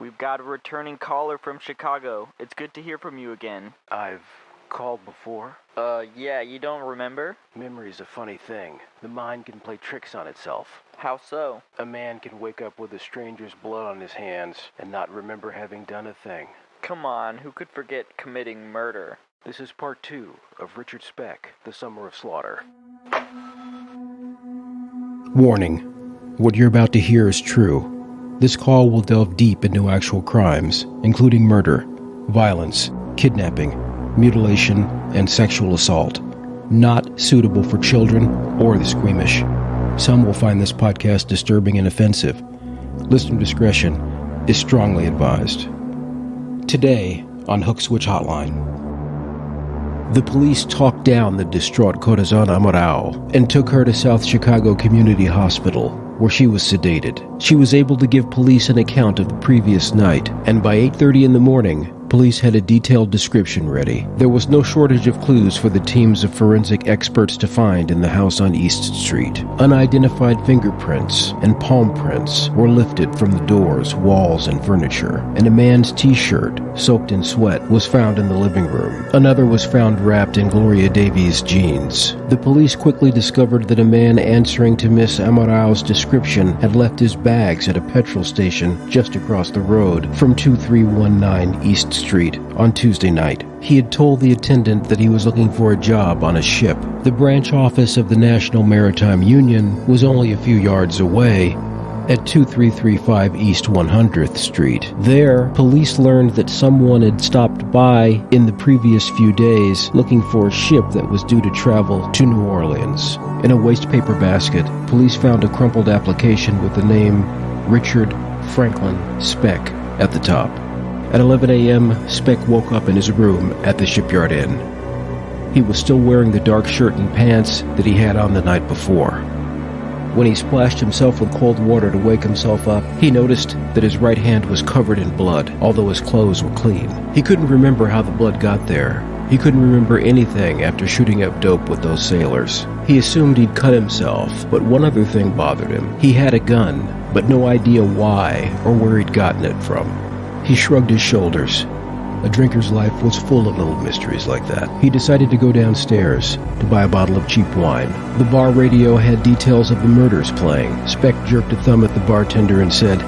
We've got a returning caller from Chicago. It's good to hear from you again. I've called before. Yeah, you don't remember? Memory's a funny thing. The mind can play tricks on itself. How so? A man can wake up with a stranger's blood on his hands and not remember having done a thing. Come on, who could forget committing murder? This is part 2 of Richard Speck, The Summer of Slaughter. Warning. What you're about to hear is true. This call will delve deep into actual crimes, including murder, violence, kidnapping, mutilation, and sexual assault. Not suitable for children or the squeamish. Some will find this podcast disturbing and offensive. Listener discretion is strongly advised. Today on Hook Switch Hotline. The police talked down the distraught Corazon Amaral and took her to South Chicago Community Hospital, where she was sedated. She was able to give police an account of the previous night, and by 8:30 in the morning, police had a detailed description ready. There was no shortage of clues for the teams of forensic experts to find in the house on East Street. Unidentified fingerprints and palm prints were lifted from the doors, walls, and furniture, and a man's t-shirt, soaked in sweat, was found in the living room. Another was found wrapped in Gloria Davey's jeans. The police quickly discovered that a man answering to Miss Amaral's description had left his bags at a petrol station just across the road from 2319 East Street on Tuesday night. He had told the attendant that he was looking for a job on a ship. The branch office of the National Maritime Union was only a few yards away at 2335 East 100th Street. There, police learned that someone had stopped by in the previous few days looking for a ship that was due to travel to New Orleans. In a waste paper basket, police found a crumpled application with the name Richard Franklin Speck at the top. At 11 a.m., Speck woke up in his room at the Shipyard Inn. He was still wearing the dark shirt and pants that he had on the night before. When he splashed himself with cold water to wake himself up, he noticed that his right hand was covered in blood, although his clothes were clean. He couldn't remember how the blood got there. He couldn't remember anything after shooting up dope with those sailors. He assumed he'd cut himself, but one other thing bothered him. He had a gun, but no idea why or where he'd gotten it from. He shrugged his shoulders. A drinker's life was full of little mysteries like that. He decided to go downstairs to buy a bottle of cheap wine. The bar radio had details of the murders playing. Speck jerked a thumb at the bartender and said,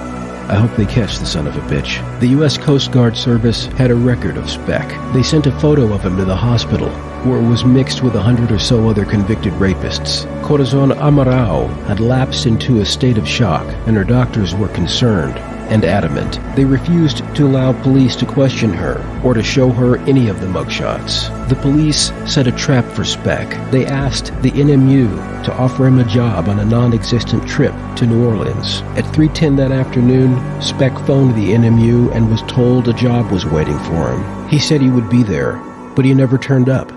"I hope they catch the son of a bitch." The U.S. Coast Guard Service had a record of Speck. They sent a photo of him to the hospital, where it was mixed with 100 or so other convicted rapists. Corazon Amaral had lapsed into a state of shock, and her doctors were concerned and adamant. They refused to allow police to question her or to show her any of the mugshots. The police set a trap for Speck. They asked the NMU to offer him a job on a non-existent trip to New Orleans. At 3:10 that afternoon, Speck phoned the NMU and was told a job was waiting for him. He said he would be there, but he never turned up.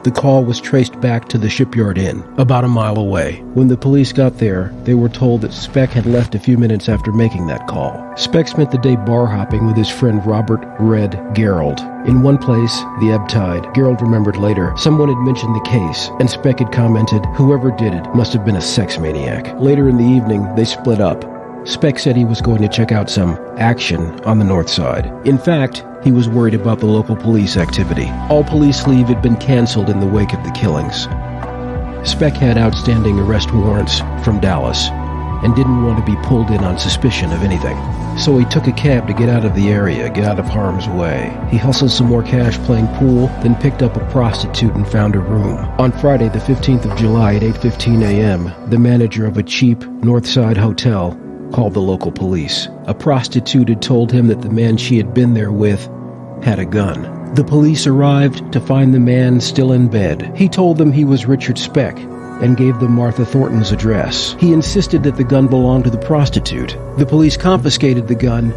The call was traced back to the Shipyard Inn, about a mile away. When the police got there, they were told that Speck had left a few minutes after making that call. Speck spent the day bar hopping with his friend Robert Red Gerald. In one place, the ebb tide, Gerald remembered later, someone had mentioned the case, and Speck had commented, "Whoever did it must have been a sex maniac." Later in the evening, they split up. Speck said he was going to check out some action on the north side. In fact, he was worried about the local police activity. All police leave had been canceled in the wake of the killings. Speck had outstanding arrest warrants from Dallas and didn't want to be pulled in on suspicion of anything. So he took a cab to get out of the area, get out of harm's way. He hustled some more cash playing pool, then picked up a prostitute and found a room. On Friday, the 15th of July at 8:15 a.m., the manager of a cheap Northside hotel called the local police. A prostitute had told him that the man she had been there with had a gun. The police arrived to find the man still in bed. He told them he was Richard Speck and gave them Martha Thornton's address. He insisted that the gun belonged to the prostitute. The police confiscated the gun,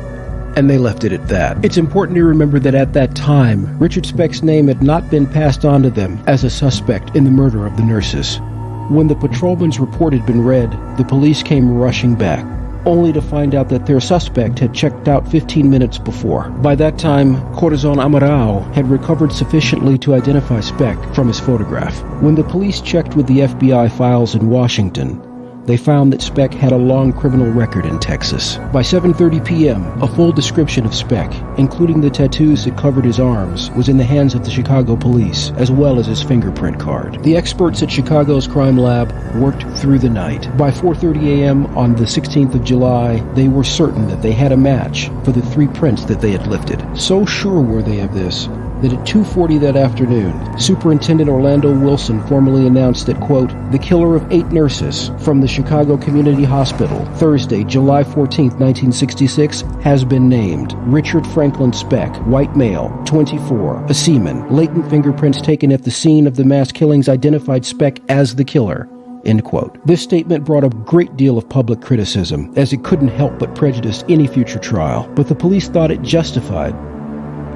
and they left it at that. It's important to remember that at that time, Richard Speck's name had not been passed on to them as a suspect in the murder of the nurses. When the patrolman's report had been read, the police came rushing back, only to find out that their suspect had checked out 15 minutes before. By that time, Corazon Amaral had recovered sufficiently to identify Speck from his photograph. When the police checked with the FBI files in Washington, they found that Speck had a long criminal record in Texas. By 7:30 p.m., a full description of Speck, including the tattoos that covered his arms, was in the hands of the Chicago police, as well as his fingerprint card. The experts at Chicago's crime lab worked through the night. By 4:30 a.m. on the 16th of July, they were certain that they had a match for the 3 prints that they had lifted. So sure were they of this, that at 2:40 that afternoon, Superintendent Orlando Wilson formally announced that, quote, the killer of 8 nurses from the Chicago Community Hospital, Thursday, July 14, 1966, has been named. Richard Franklin Speck, white male, 24, a seaman. Latent fingerprints taken at the scene of the mass killings identified Speck as the killer. End quote. This statement brought a great deal of public criticism, as it couldn't help but prejudice any future trial. But the police thought it justified,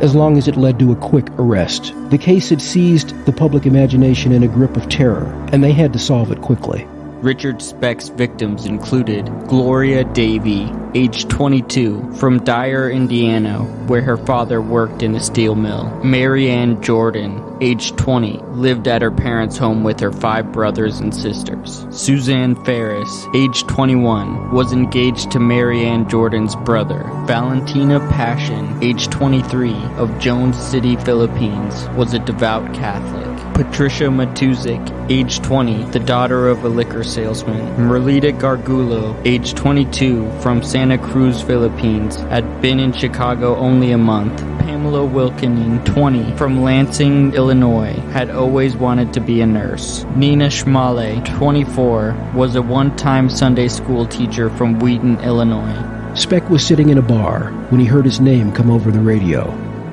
as long as it led to a quick arrest. The case had seized the public imagination in a grip of terror, and they had to solve it quickly. Richard Speck's victims included Gloria Davey, age 22, from Dyer, Indiana, where her father worked in a steel mill. Mary Ann Jordan, age 20, lived at her parents' home with her 5 brothers and sisters. Suzanne Ferris, age 21, was engaged to Mary Ann Jordan's brother. Valentina Passion, age 23, of Jones City, Philippines, was a devout Catholic. Patricia Matuzik, age 20, the daughter of a liquor salesman. Merlita Gargulo, age 22, from Santa Cruz, Philippines, had been in Chicago only a month. Pamela Wilkening, 20, from Lansing, Illinois, had always wanted to be a nurse. Nina Schmale, 24, was a one-time Sunday school teacher from Wheaton, Illinois. Speck was sitting in a bar when he heard his name come over the radio.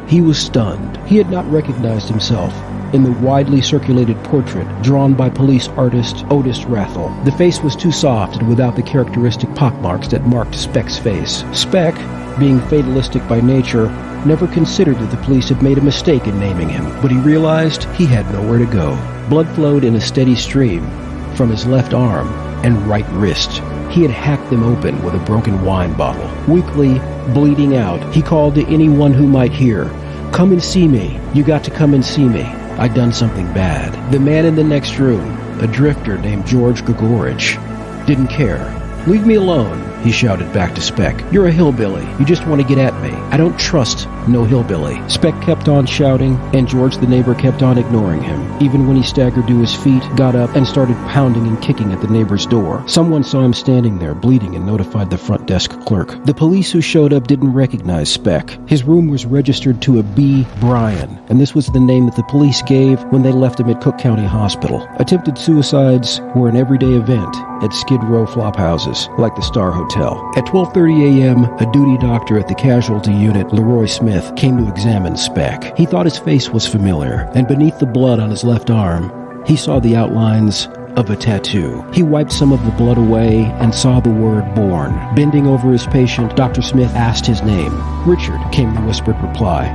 He was stunned. He had not recognized himself in the widely circulated portrait drawn by police artist Otis Rathel. The face was too soft and without the characteristic pockmarks that marked Speck's face. Speck, being fatalistic by nature, never considered that the police had made a mistake in naming him, but he realized he had nowhere to go. Blood flowed in a steady stream from his left arm and right wrist. He had hacked them open with a broken wine bottle. Weakly, bleeding out, he called to anyone who might hear, "Come and see me. You got to come and see me. I'd done something bad." The man in the next room, a drifter named George Gregorich, didn't care. "Leave me alone," he shouted back to Speck. "You're a hillbilly. You just want to get at me. I don't trust no hillbilly." Speck kept on shouting, and George the neighbor kept on ignoring him, even when he staggered to his feet, got up, and started pounding and kicking at the neighbor's door. Someone saw him standing there, bleeding, and notified the front desk clerk. The police who showed up didn't recognize Speck. His room was registered to a B. Bryan, and this was the name that the police gave when they left him at Cook County Hospital. Attempted suicides were an everyday event at Skid Row flop houses, like the Star Hotel. At 12:30 a.m., a duty doctor at the casualty unit, Leroy Smith, came to examine Speck. He thought his face was familiar, and beneath the blood on his left arm, he saw the outlines of a tattoo. He wiped some of the blood away and saw the word "born." Bending over his patient, Dr. Smith asked his name. "Richard," came the whispered reply.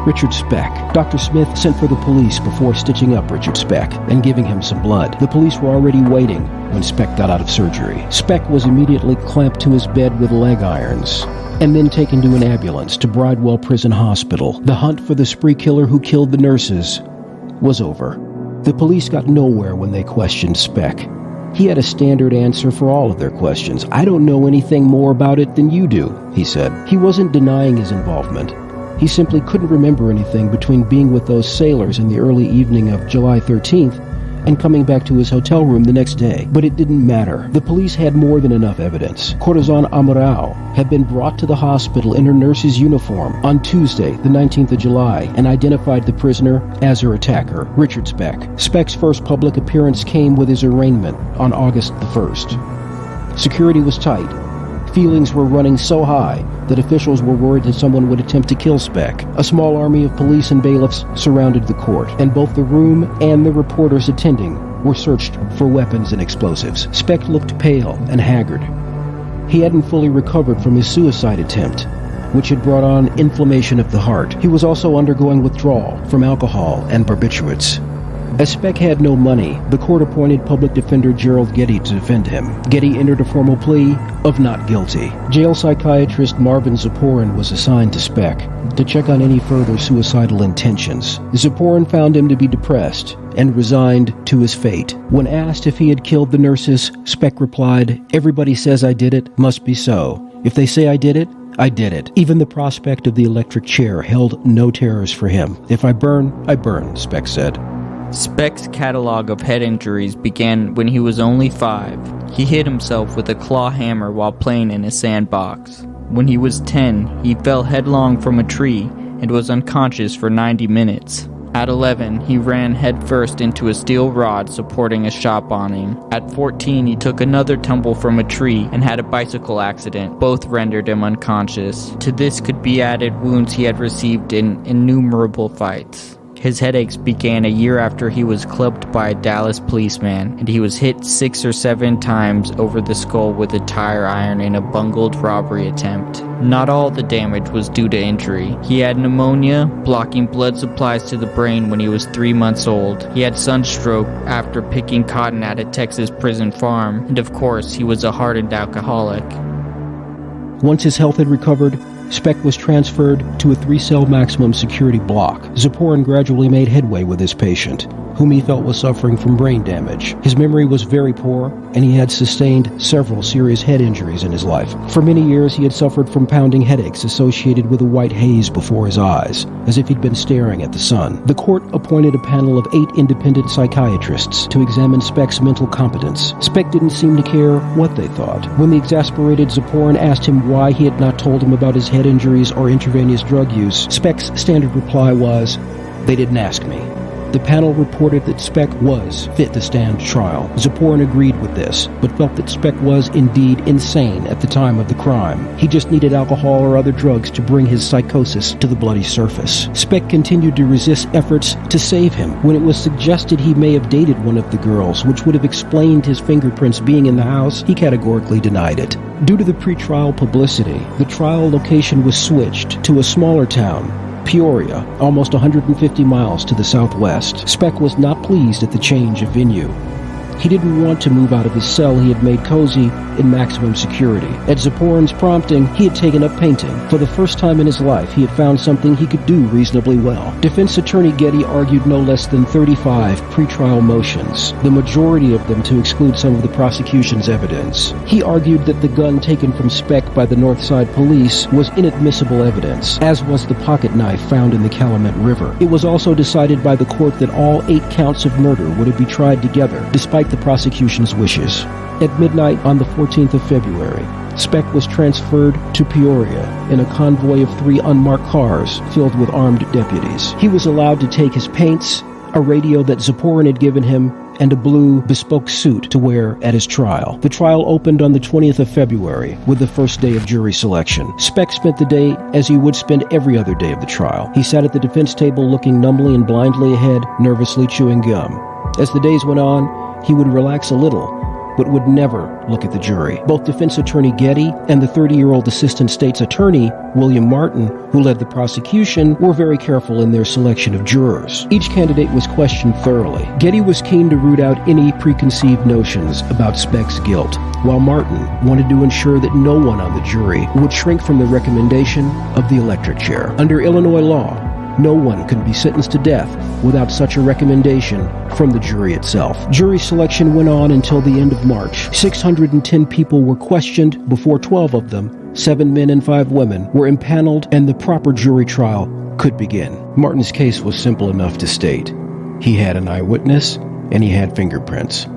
"Richard Speck." Dr. Smith sent for the police before stitching up Richard Speck and giving him some blood. The police were already waiting when Speck got out of surgery. Speck was immediately clamped to his bed with leg irons and then taken to an ambulance to Bridewell Prison Hospital. The hunt for the spree killer who killed the nurses was over. The police got nowhere when they questioned Speck. He had a standard answer for all of their questions. "I don't know anything more about it than you do," he said. He wasn't denying his involvement. He simply couldn't remember anything between being with those sailors in the early evening of July 13th and coming back to his hotel room the next day. But it didn't matter. The police had more than enough evidence. Corazon Amorao had been brought to the hospital in her nurse's uniform on Tuesday, the 19th of July, and identified the prisoner as her attacker, Richard Speck. Speck's first public appearance came with his arraignment on August the 1st. Security was tight. Feelings were running so high that officials were worried that someone would attempt to kill Speck. A small army of police and bailiffs surrounded the court, and both the room and the reporters attending were searched for weapons and explosives. Speck looked pale and haggard. He hadn't fully recovered from his suicide attempt, which had brought on inflammation of the heart. He was also undergoing withdrawal from alcohol and barbiturates. As Speck had no money, the court appointed public defender Gerald Getty to defend him. Getty entered a formal plea of not guilty. Jail psychiatrist Marvin Zaporin was assigned to Speck to check on any further suicidal intentions. Zaporin found him to be depressed and resigned to his fate. When asked if he had killed the nurses, Speck replied, "Everybody says I did it, must be so. If they say I did it, I did it." Even the prospect of the electric chair held no terrors for him. "If I burn, I burn," Speck said. Speck's catalog of head injuries began when he was only 5. He hit himself with a claw hammer while playing in a sandbox. When he was 10, he fell headlong from a tree and was unconscious for 90 minutes. At 11, he ran headfirst into a steel rod supporting a shop awning. At 14, he took another tumble from a tree and had a bicycle accident. Both rendered him unconscious. To this could be added wounds he had received in innumerable fights. His headaches began a year after he was clubbed by a Dallas policeman, and he was hit 6 or 7 times over the skull with a tire iron in a bungled robbery attempt. Not all the damage was due to injury. He had pneumonia, blocking blood supplies to the brain when he was 3 months old. He had sunstroke after picking cotton at a Texas prison farm, and of course, he was a hardened alcoholic. Once his health had recovered, Speck was transferred to a 3-cell maximum security block. Zaporin gradually made headway with his patient, whom he felt was suffering from brain damage. His memory was very poor, and he had sustained several serious head injuries in his life. For many years, he had suffered from pounding headaches associated with a white haze before his eyes, as if he'd been staring at the sun. The court appointed a panel of 8 independent psychiatrists to examine Speck's mental competence. Speck didn't seem to care what they thought. When the exasperated Zaporin asked him why he had not told him about his head injuries or intravenous drug use, Speck's standard reply was, "They didn't ask me." The panel reported that Speck was fit to stand trial. Zaporin agreed with this, but felt that Speck was indeed insane at the time of the crime. He just needed alcohol or other drugs to bring his psychosis to the bloody surface. Speck continued to resist efforts to save him. When it was suggested he may have dated one of the girls, which would have explained his fingerprints being in the house, he categorically denied it. Due to the pretrial publicity, the trial location was switched to a smaller town, Peoria, almost 150 miles to the southwest. Speck was not pleased at the change of venue. He didn't want to move out of his cell he had made cozy in maximum security. At Zaporin's prompting, he had taken up painting. For the first time in his life, he had found something he could do reasonably well. Defense attorney Getty argued no less than 35 pretrial motions, the majority of them to exclude some of the prosecution's evidence. He argued that the gun taken from Speck by the Northside police was inadmissible evidence, as was the pocket knife found in the Calumet River. It was also decided by the court that all 8 counts of murder were to be tried together, despite the prosecution's wishes. At midnight on the 14th of February, Speck was transferred to Peoria in a convoy of 3 unmarked cars filled with armed deputies. He was allowed to take his paints, a radio that Zaporin had given him, and a blue bespoke suit to wear at his trial. The trial opened on the 20th of February with the first day of jury selection. Speck spent the day as he would spend every other day of the trial. He sat at the defense table looking numbly and blindly ahead, nervously chewing gum. As the days went on, he would relax a little, but would never look at the jury. Both defense attorney Getty and the 30-year-old assistant state's attorney, William Martin, who led the prosecution, were very careful in their selection of jurors. Each candidate was questioned thoroughly. Getty was keen to root out any preconceived notions about Speck's guilt, while Martin wanted to ensure that no one on the jury would shrink from the recommendation of the electric chair. Under Illinois law, no one could be sentenced to death without such a recommendation from the jury itself. Jury selection went on until the end of March. 610 people were questioned before 12 of them, 7 men and 5 women, were impaneled, and the proper jury trial could begin. Martin's case was simple enough to state. He had an eyewitness, and he had fingerprints.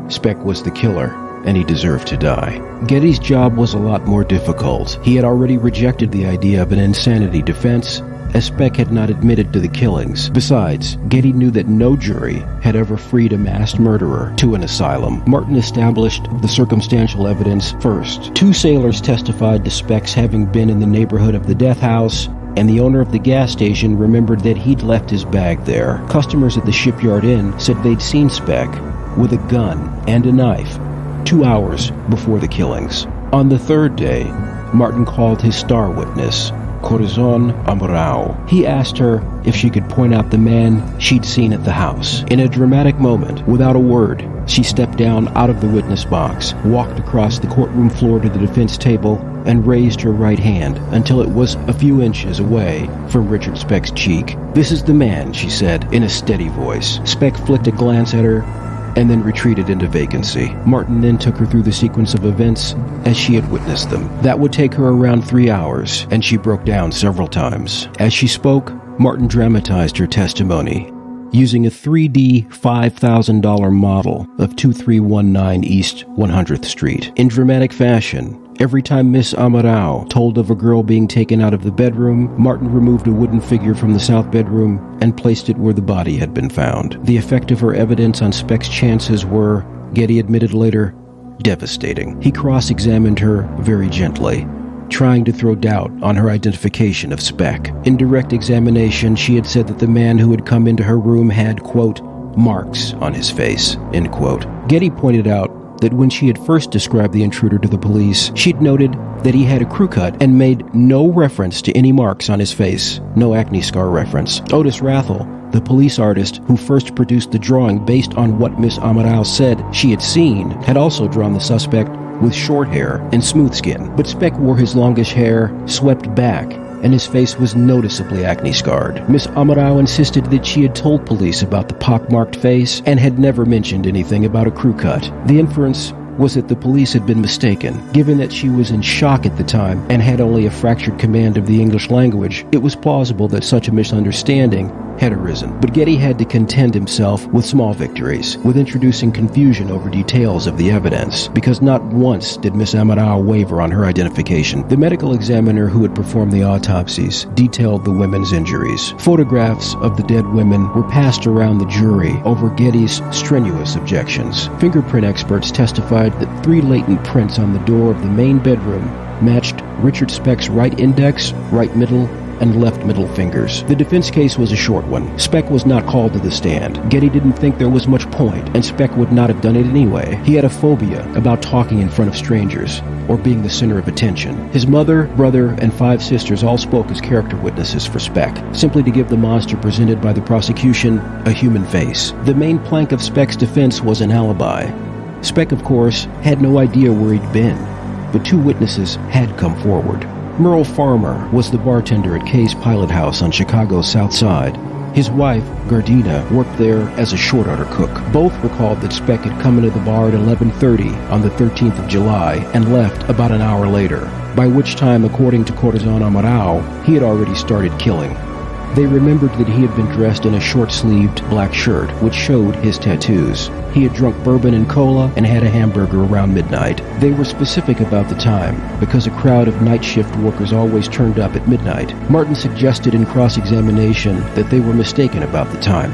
Speck was the killer, and he deserved to die. Getty's job was a lot more difficult. He had already rejected the idea of an insanity defense, as Speck had not admitted to the killings. Besides, Getty knew that no jury had ever freed a masked murderer to an asylum. Martin established the circumstantial evidence first. 2 sailors testified to Speck's having been in the neighborhood of the death house, and the owner of the gas station remembered that he'd left his bag there. Customers at the Shipyard Inn said they'd seen Speck with a gun and a knife 2 hours before the killings. On the 3rd day, Martin called his star witness, Corazon Amaral. He asked her if she could point out the man she'd seen at the house. In a dramatic moment, without a word, she stepped down out of the witness box, walked across the courtroom floor to the defense table, and raised her right hand until it was a few inches away from Richard Speck's cheek. "This is the man," she said in a steady voice. Speck flicked a glance at her and then retreated into vacancy. Martin then took her through the sequence of events as she had witnessed them. That would take her around 3 hours, and she broke down several times. As she spoke, Martin dramatized her testimony, using a 3D $5,000 model of 2319 East 100th Street. In dramatic fashion, every time Miss Amaral told of a girl being taken out of the bedroom, Martin removed a wooden figure from the south bedroom and placed it where the body had been found. The effect of her evidence on Speck's chances were, Getty admitted later, devastating. He cross-examined her very gently, trying to throw doubt on her identification of Speck. In direct examination, she had said that the man who had come into her room had, quote, marks on his face, end quote. Getty pointed out that when she had first described the intruder to the police, she'd noted that he had a crew cut and made no reference to any marks on his face, no acne scar reference. Otis Rathel, the police artist who first produced the drawing based on what Miss Amaral said she had seen, had also drawn the suspect with short hair and smooth skin. But Speck wore his longish hair swept back, and his face was noticeably acne-scarred. Miss Amaral insisted that she had told police about the pockmarked face and had never mentioned anything about a crew cut. The inference was that the police had been mistaken. Given that she was in shock at the time and had only a fractured command of the English language, it was plausible that such a misunderstanding had arisen. But Getty had to contend himself with small victories, with introducing confusion over details of the evidence, because not once did Miss Amaral waver on her identification. The medical examiner who had performed the autopsies detailed the women's injuries. Photographs of the dead women were passed around the jury over Getty's strenuous objections. Fingerprint experts testified that 3 latent prints on the door of the main bedroom matched Richard Speck's right index, right middle, and left middle fingers. The defense case was a short one. Speck was not called to the stand. Getty didn't think there was much point, and Speck would not have done it anyway. He had a phobia about talking in front of strangers or being the center of attention. His mother, brother, and 5 sisters all spoke as character witnesses for Speck, simply to give the monster presented by the prosecution a human face. The main plank of Speck's defense was an alibi. Speck, of course, had no idea where he'd been, but 2 witnesses had come forward. Merle Farmer was the bartender at Kay's Pilot House on Chicago's South Side. His wife, Gardina, worked there as a short order cook. Both recalled that Speck had come into the bar at 11:30 on the 13th of July and left about an hour later, by which time, according to Corazon Amaral, he had already started killing. They remembered that he had been dressed in a short-sleeved black shirt, which showed his tattoos. He had drunk bourbon and cola and had a hamburger around midnight. They were specific about the time, because a crowd of night shift workers always turned up at midnight. Martin suggested in cross-examination that they were mistaken about the time,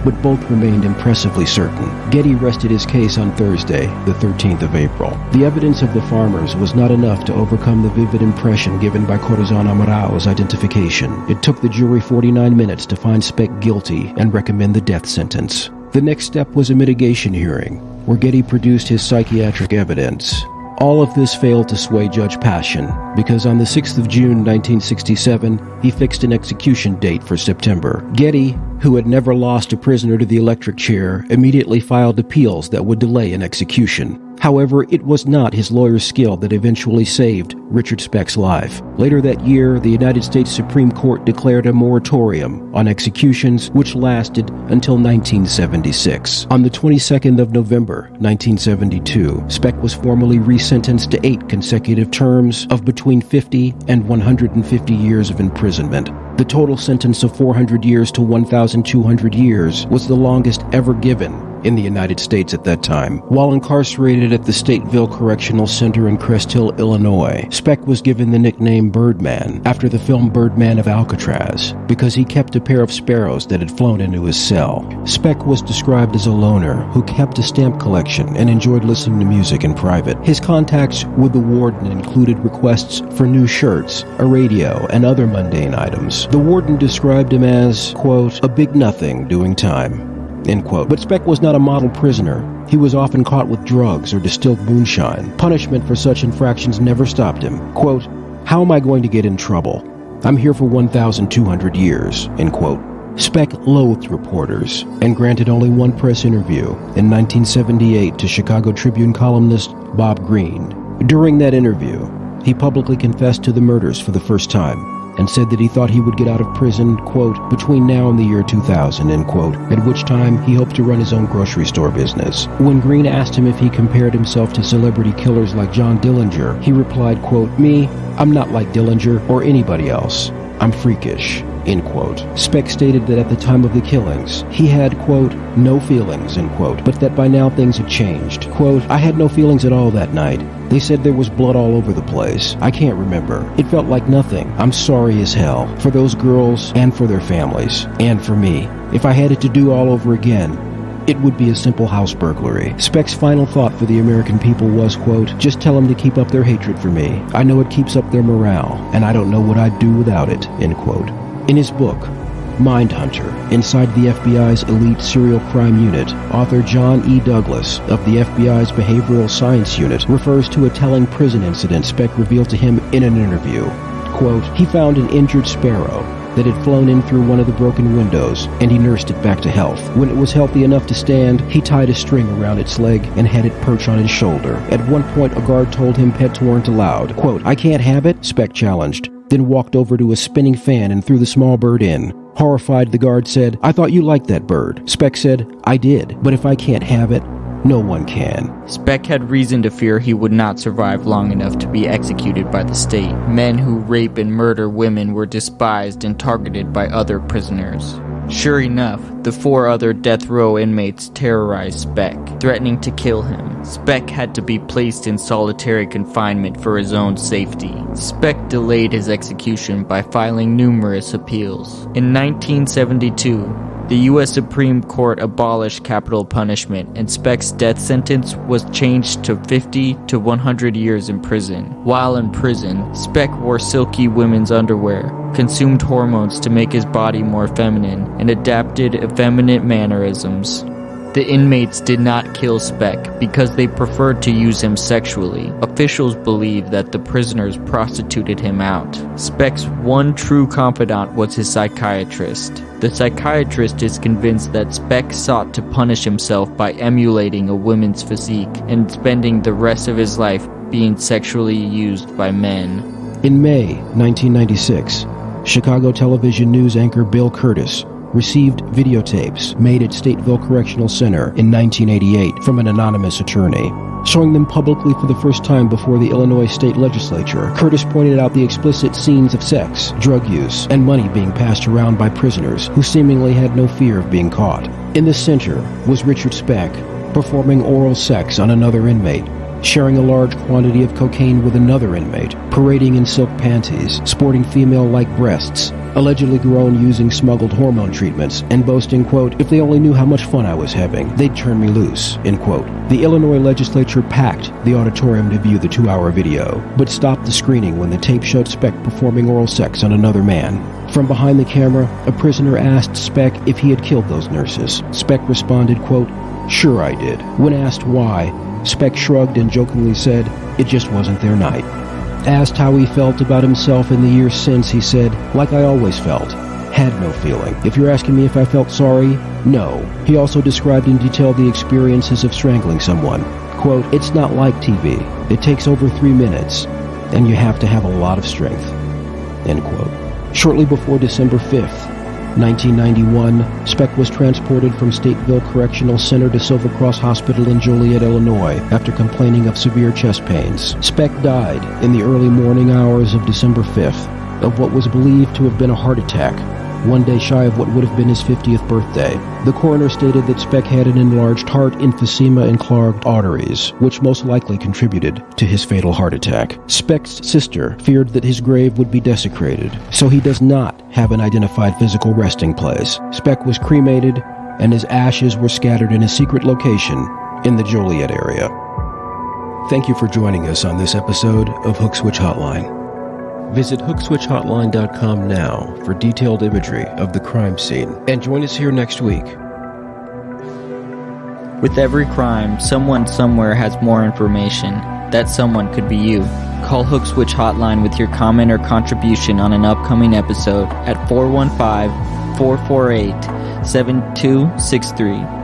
but both remained impressively certain. Getty rested his case on Thursday, the 13th of April. The evidence of the Farmers was not enough to overcome the vivid impression given by Corazon Amaral's identification. It took the jury 49 minutes to find Speck guilty and recommend the death sentence. The next step was a mitigation hearing, where Getty produced his psychiatric evidence. All of this failed to sway Judge Passion, because on the 6th of June 1967, he fixed an execution date for September. Getty, who had never lost a prisoner to the electric chair, immediately filed appeals that would delay an execution. However, it was not his lawyer's skill that eventually saved Richard Speck's life. Later that year, the United States Supreme Court declared a moratorium on executions, which lasted until 1976. On the 22nd of November, 1972, Speck was formally resentenced to 8 consecutive terms of between 50 and 150 years of imprisonment. The total sentence of 400 years to 1,200 years was the longest ever given in the United States at that time. While incarcerated at the Stateville Correctional Center in Crest Hill, Illinois, Speck was given the nickname Birdman after the film Birdman of Alcatraz because he kept a pair of sparrows that had flown into his cell. Speck was described as a loner who kept a stamp collection and enjoyed listening to music in private. His contacts with the warden included requests for new shirts, a radio, and other mundane items. The warden described him as, quote, a big nothing doing time, end quote. But Speck was not a model prisoner. He was often caught with drugs or distilled moonshine. Punishment for such infractions never stopped him. Quote, how am I going to get in trouble? I'm here for 1,200 years, end quote. Speck loathed reporters and granted only one press interview in 1978 to Chicago Tribune columnist Bob Greene. During that interview, he publicly confessed to the murders for the first time and said that he thought he would get out of prison, quote, between now and the year 2000, end quote, at which time he hoped to run his own grocery store business. When Greene asked him if he compared himself to celebrity killers like John Dillinger, he replied, quote, "Me, I'm not like Dillinger or anybody else. I'm freakish," end quote. Speck stated that at the time of the killings, he had, quote, "no feelings," end quote, but that by now things had changed. Quote, "I had no feelings at all that night. They said there was blood all over the place. I can't remember. It felt like nothing. I'm sorry as hell for those girls and for their families, and for me. If I had it to do all over again, it would be a simple house burglary." Speck's final thought for the American people was, quote, "Just tell them to keep up their hatred for me. I know it keeps up their morale, and I don't know what I'd do without it," end quote. In his book, Mindhunter, Inside the FBI's Elite Serial Crime Unit, author John E. Douglas of the FBI's Behavioral Science Unit refers to a telling prison incident Speck revealed to him in an interview. Quote, "He found an injured sparrow that had flown in through one of the broken windows, and he nursed it back to health. When it was healthy enough to stand, he tied a string around its leg and had it perch on his shoulder. At one point, a guard told him pets weren't allowed. Quote, 'I can't have it?' Speck challenged, then walked over to a spinning fan and threw the small bird in. Horrified, the guard said, 'I thought you liked that bird.' Speck said, 'I did, but if I can't have it, no one can.'" Speck had reason to fear he would not survive long enough to be executed by the state. Men who rape and murder women were despised and targeted by other prisoners. Sure enough, the 4 other death row inmates terrorized Speck, threatening to kill him. Speck had to be placed in solitary confinement for his own safety. Speck delayed his execution by filing numerous appeals. In 1972, the U.S. Supreme Court abolished capital punishment, and Speck's death sentence was changed to 50 to 100 years in prison. While in prison, Speck wore silky women's underwear, consumed hormones to make his body more feminine, and adapted effeminate mannerisms. The inmates did not kill Speck because they preferred to use him sexually. Officials believe that the prisoners prostituted him out. Speck's one true confidant was his psychiatrist. The psychiatrist is convinced that Speck sought to punish himself by emulating a woman's physique and spending the rest of his life being sexually used by men. In May 1996, Chicago television news anchor Bill Curtis received videotapes made at Stateville Correctional Center in 1988 from an anonymous attorney. Showing them publicly for the first time before the Illinois state legislature, Curtis pointed out the explicit scenes of sex, drug use, and money being passed around by prisoners who seemingly had no fear of being caught. In the center was Richard Speck performing oral sex on another inmate, sharing a large quantity of cocaine with another inmate, parading in silk panties, sporting female-like breasts, allegedly grown using smuggled hormone treatments, and boasting, quote, "If they only knew how much fun I was having, they'd turn me loose," end quote. The Illinois legislature packed the auditorium to view the 2-hour video, but stopped the screening when the tape showed Speck performing oral sex on another man. From behind the camera, a prisoner asked Speck if he had killed those nurses. Speck responded, quote, "Sure I did." When asked why, Speck shrugged and jokingly said, "It just wasn't their night." Asked how he felt about himself in the years since, he said, "Like I always felt. Had no feeling. If you're asking me if I felt sorry, no." He also described in detail the experiences of strangling someone. Quote, "It's not like TV. It takes over 3 minutes, and you have to have a lot of strength." End quote. Shortly before December 5th, 1991, Speck was transported from Stateville Correctional Center to Silver Cross Hospital in Joliet, Illinois, after complaining of severe chest pains. Speck died in the early morning hours of December 5th of what was believed to have been a heart attack, 1 day shy of what would have been his 50th birthday. The coroner stated that Speck had an enlarged heart, emphysema, and clogged arteries, which most likely contributed to his fatal heart attack. Speck's sister feared that his grave would be desecrated, so he does not have an identified physical resting place. Speck was cremated, and his ashes were scattered in a secret location in the Joliet area. Thank you for joining us on this episode of Hook Switch Hotline. Visit hookswitchhotline.com now for detailed imagery of the crime scene, and join us here next week. With every crime, someone somewhere has more information. That someone could be you. Call Hook Switch Hotline with your comment or contribution on an upcoming episode at 415-448-7263.